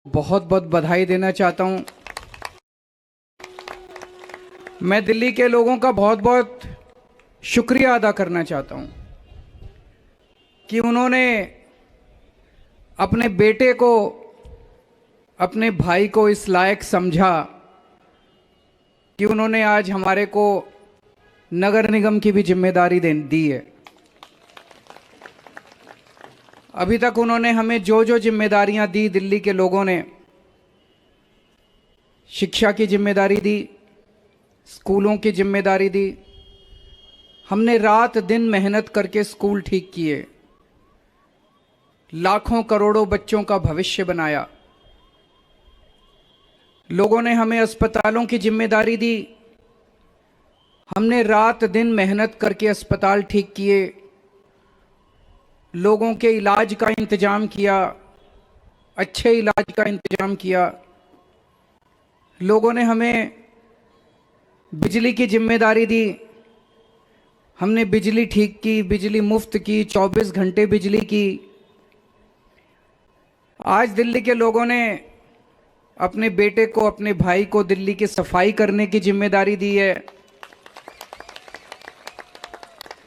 बहुत बहुत बधाई देना चाहता हूं। मैं दिल्ली के लोगों का बहुत बहुत शुक्रिया अदा करना चाहता हूं कि उन्होंने अपने बेटे को, अपने भाई को इस लायक समझा कि उन्होंने आज हमारे को नगर निगम की भी जिम्मेदारी दी है। अभी तक उन्होंने हमें जो जो जिम्मेदारियां दी, दिल्ली के लोगों ने शिक्षा की जिम्मेदारी दी, स्कूलों की जिम्मेदारी दी। हमने रात दिन मेहनत करके स्कूल ठीक किए, लाखों करोड़ों बच्चों का भविष्य बनाया। लोगों ने हमें अस्पतालों की जिम्मेदारी दी, हमने रात दिन मेहनत करके अस्पताल ठीक किए, लोगों के इलाज का इंतजाम किया, अच्छे इलाज का इंतजाम किया। लोगों ने हमें बिजली की जिम्मेदारी दी, हमने बिजली ठीक की, बिजली मुफ्त की, 24 घंटे बिजली की। आज दिल्ली के लोगों ने अपने बेटे को, अपने भाई को दिल्ली की सफाई करने की जिम्मेदारी दी है,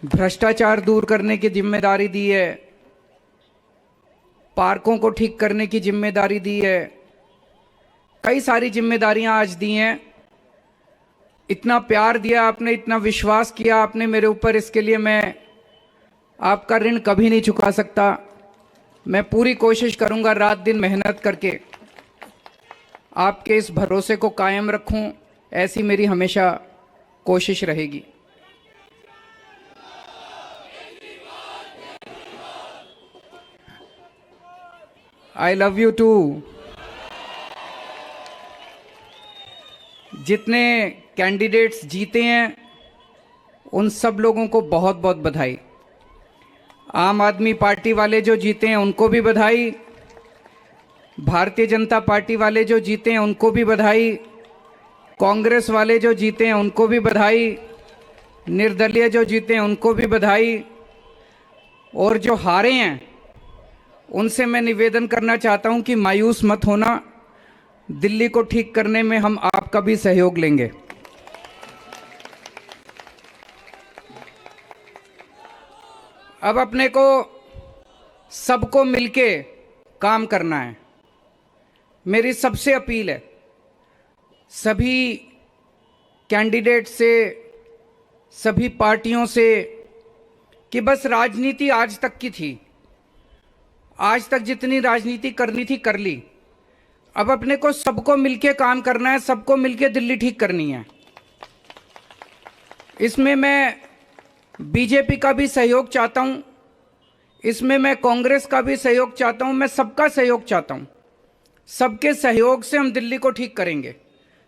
भ्रष्टाचार दूर करने की जिम्मेदारी दी है, पार्कों को ठीक करने की जिम्मेदारी दी है। कई सारी जिम्मेदारियां आज दी हैं। इतना प्यार दिया आपने, इतना विश्वास किया आपने मेरे ऊपर, इसके लिए मैं आपका ऋण कभी नहीं चुका सकता। मैं पूरी कोशिश करूंगा रात दिन मेहनत करके आपके इस भरोसे को कायम रखूं, ऐसी मेरी हमेशा कोशिश रहेगी। I love you too. जितने कैंडिडेट्स जीते हैं उन सब लोगों को बहुत बहुत बधाई। आम आदमी पार्टी वाले जो जीते हैं उनको भी बधाई, भारतीय जनता पार्टी वाले जो जीते हैं उनको भी बधाई, कांग्रेस वाले जो जीते हैं उनको भी बधाई, निर्दलीय जो जीते हैं उनको भी बधाई, और जो हारे हैं उनसे मैं निवेदन करना चाहता हूं कि मायूस मत होना, दिल्ली को ठीक करने में हम आपका भी सहयोग लेंगे। अब अपने को सबको मिलके काम करना है। मेरी सबसे अपील है सभी कैंडिडेट से, सभी पार्टियों से, कि बस राजनीति आज तक की थी, आज तक जितनी राजनीति करनी थी कर ली। अब अपने को सबको मिलके काम करना है, सबको मिलके दिल्ली ठीक करनी है। इसमें मैं बीजेपी का भी सहयोग चाहता हूं, इसमें मैं कांग्रेस का भी सहयोग चाहता हूं, मैं सबका सहयोग चाहता हूं। सबके सहयोग से हम दिल्ली को ठीक करेंगे,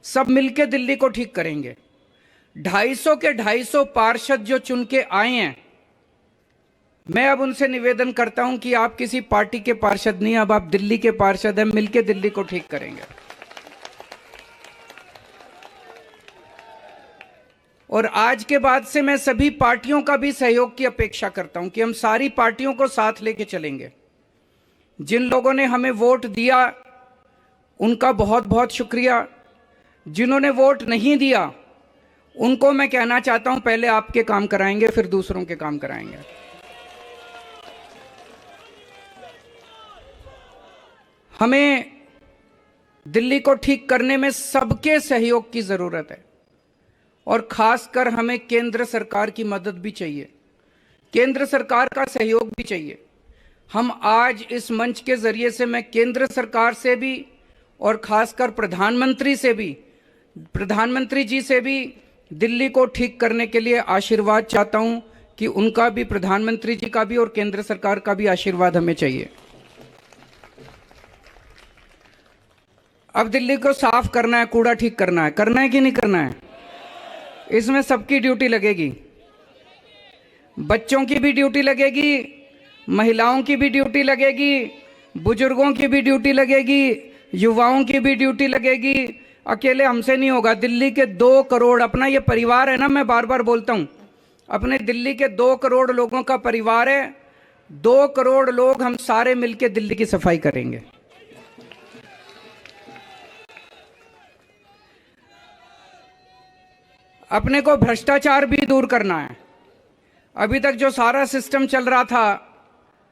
सब मिलके दिल्ली को ठीक करेंगे। 250 के 250 पार्षद जो चुन के आए हैं, मैं अब उनसे निवेदन करता हूं कि आप किसी पार्टी के पार्षद नहीं, अब आप दिल्ली के पार्षद हैं, मिलके दिल्ली को ठीक करेंगे। और आज के बाद से मैं सभी पार्टियों का भी सहयोग की अपेक्षा करता हूं कि हम सारी पार्टियों को साथ लेके चलेंगे। जिन लोगों ने हमें वोट दिया उनका बहुत बहुत शुक्रिया, जिन्होंने वोट नहीं दिया उनको मैं कहना चाहता हूं पहले आपके काम कराएंगे, फिर दूसरों के काम कराएंगे। हमें दिल्ली को ठीक करने में सबके सहयोग की जरूरत है, और खासकर हमें केंद्र सरकार की मदद भी चाहिए, केंद्र सरकार का सहयोग भी चाहिए। हम आज इस मंच के जरिए से मैं केंद्र सरकार से भी और खासकर प्रधानमंत्री से भी, प्रधानमंत्री जी से भी दिल्ली को ठीक करने के लिए आशीर्वाद चाहता हूं कि उनका भी, प्रधानमंत्री जी का भी और केंद्र सरकार का भी आशीर्वाद हमें चाहिए। अब दिल्ली को साफ करना है, कूड़ा ठीक करना है कि नहीं करना है? इसमें सबकी ड्यूटी लगेगी, बच्चों की भी ड्यूटी लगेगी, महिलाओं की भी ड्यूटी लगेगी, बुजुर्गों की भी ड्यूटी लगेगी, युवाओं की भी ड्यूटी लगेगी। अकेले हमसे नहीं होगा। दिल्ली के 2 करोड़, अपना ये परिवार है ना, मैं बार बार बोलता हूं, अपने दिल्ली के 2 करोड़ लोगों का परिवार है। 2 करोड़ लोग हम सारे मिलकर दिल्ली की सफाई करेंगे। अपने को भ्रष्टाचार भी दूर करना है। अभी तक जो सारा सिस्टम चल रहा था,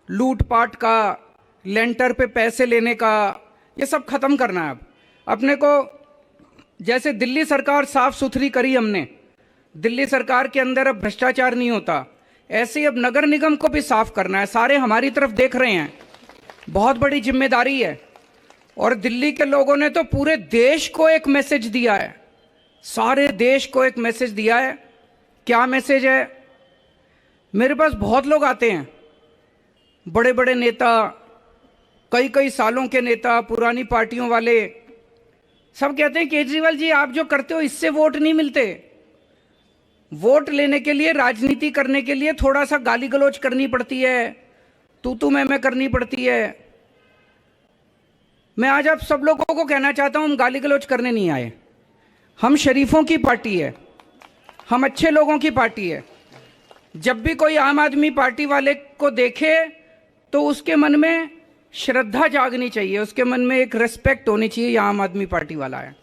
लूटपाट का, लेंटर पे पैसे लेने का, ये सब खत्म करना है। अब अपने को, जैसे दिल्ली सरकार साफ सुथरी करी हमने, दिल्ली सरकार के अंदर अब भ्रष्टाचार नहीं होता, ऐसे ही अब नगर निगम को भी साफ करना है। सारे हमारी तरफ देख रहे हैं, बहुत बड़ी जिम्मेदारी है। और दिल्ली के लोगों ने तो पूरे देश को एक मैसेज दिया है, सारे देश को एक मैसेज दिया है। क्या मैसेज है? मेरे पास बहुत लोग आते हैं, बड़े बड़े नेता, कई कई सालों के नेता, पुरानी पार्टियों वाले, सब कहते हैं केजरीवाल जी आप जो करते हो इससे वोट नहीं मिलते। वोट लेने के लिए, राजनीति करने के लिए थोड़ा सा गाली गलौज करनी पड़ती है, तू मैं करनी पड़ती है। मैं आज आप सब लोगों को कहना चाहता हूं, हम गाली गलौज करने नहीं आए। हम शरीफों की पार्टी है, हम अच्छे लोगों की पार्टी है। जब भी कोई आम आदमी पार्टी वाले को देखे तो उसके मन में श्रद्धा जागनी चाहिए, उसके मन में एक रिस्पेक्ट होनी चाहिए, ये आम आदमी पार्टी वाला है।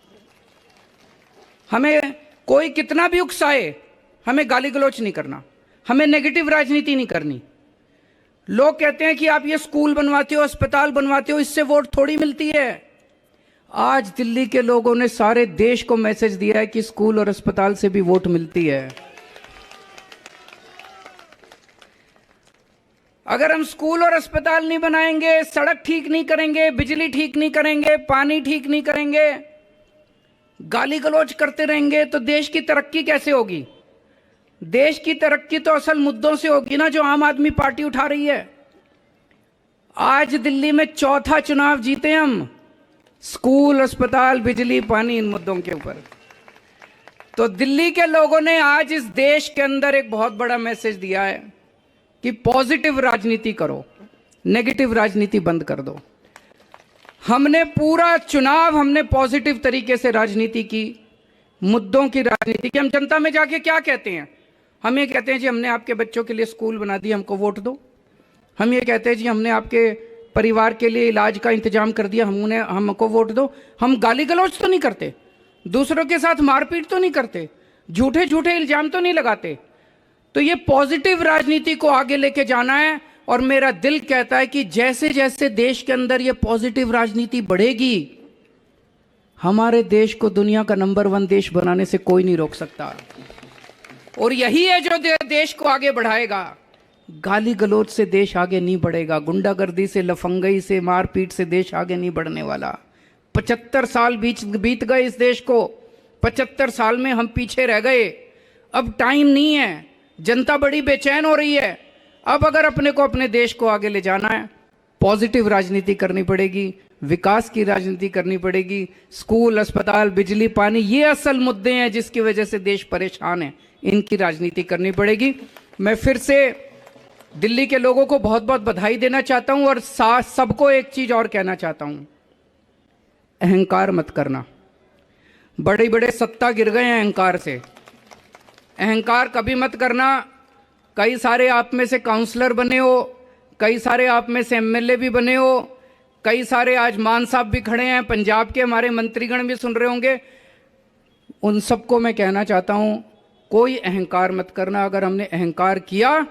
हमें कोई कितना भी उकसाए, हमें गाली गलौज नहीं करना, हमें नेगेटिव राजनीति नहीं करनी। लोग कहते हैं कि आप ये स्कूल बनवाते हो, अस्पताल बनवाते हो, इससे वोट थोड़ी मिलती है। आज दिल्ली के लोगों ने सारे देश को मैसेज दिया है कि स्कूल और अस्पताल से भी वोट मिलती है। अगर हम स्कूल और अस्पताल नहीं बनाएंगे, सड़क ठीक नहीं करेंगे, बिजली ठीक नहीं करेंगे, पानी ठीक नहीं करेंगे, गाली गलौज करते रहेंगे, तो देश की तरक्की कैसे होगी? देश की तरक्की तो असल मुद्दों से होगी ना, जो आम आदमी पार्टी उठा रही है। आज दिल्ली में चौथा चुनाव जीते हम, स्कूल, अस्पताल, बिजली, पानी, इन मुद्दों के ऊपर। तो दिल्ली के लोगों ने आज इस देश के अंदर एक बहुत बड़ा मैसेज दिया है कि पॉजिटिव राजनीति करो, नेगेटिव राजनीति बंद कर दो। हमने पूरा चुनाव हमने पॉजिटिव तरीके से राजनीति की, मुद्दों की राजनीति की। हम जनता में जाके क्या कहते हैं? हम ये कहते हैं जी हमने आपके बच्चों के लिए स्कूल बना दिया, हमको वोट दो। हम ये कहते हैं जी हमने आपके परिवार के लिए इलाज का इंतजाम कर दिया, हमको वोट दो। हम गाली गलौज तो नहीं करते, दूसरों के साथ मारपीट तो नहीं करते, झूठे झूठे इल्जाम तो नहीं लगाते। तो ये पॉजिटिव राजनीति को आगे लेके जाना है। और मेरा दिल कहता है कि जैसे जैसे देश के अंदर ये पॉजिटिव राजनीति बढ़ेगी, हमारे देश को दुनिया का नंबर 1 देश बनाने से कोई नहीं रोक सकता। और यही है जो देश को आगे बढ़ाएगा। गाली गलौज से देश आगे नहीं बढ़ेगा, गुंडागर्दी से, लफंगई से, मारपीट से देश आगे नहीं बढ़ने वाला। 75 साल बीत गए इस देश को, 75 साल में हम पीछे रह गए। अब टाइम नहीं है, जनता बड़ी बेचैन हो रही है। अब अगर अपने को, अपने देश को आगे ले जाना है, पॉजिटिव राजनीति करनी पड़ेगी, विकास की राजनीति करनी पड़ेगी। स्कूल, अस्पताल, बिजली, पानी, ये असल मुद्दे हैं जिसकी वजह से देश परेशान है, इनकी राजनीति करनी पड़ेगी। मैं फिर से दिल्ली के लोगों को बहुत बहुत बधाई देना चाहता हूं और सबको एक चीज और कहना चाहता हूं, अहंकार मत करना। बड़े बड़े सत्ता गिर गए हैं अहंकार से, अहंकार कभी मत करना। कई सारे आप में से काउंसलर बने हो, कई सारे आप में से एमएलए भी बने हो, कई सारे आज मान साहब भी खड़े हैं, पंजाब के हमारे मंत्रीगण भी सुन रहे होंगे। उन सबको मैं कहना चाहता हूं, कोई अहंकार मत करना। अगर हमने अहंकार किया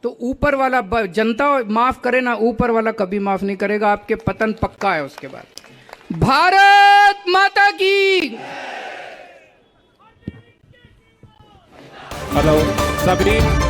तो ऊपर वाला, जनता माफ करे ना, ऊपर वाला कभी माफ नहीं करेगा, आपके पतन पक्का है उसके बाद। भारत माता की। हेलो सबरीन।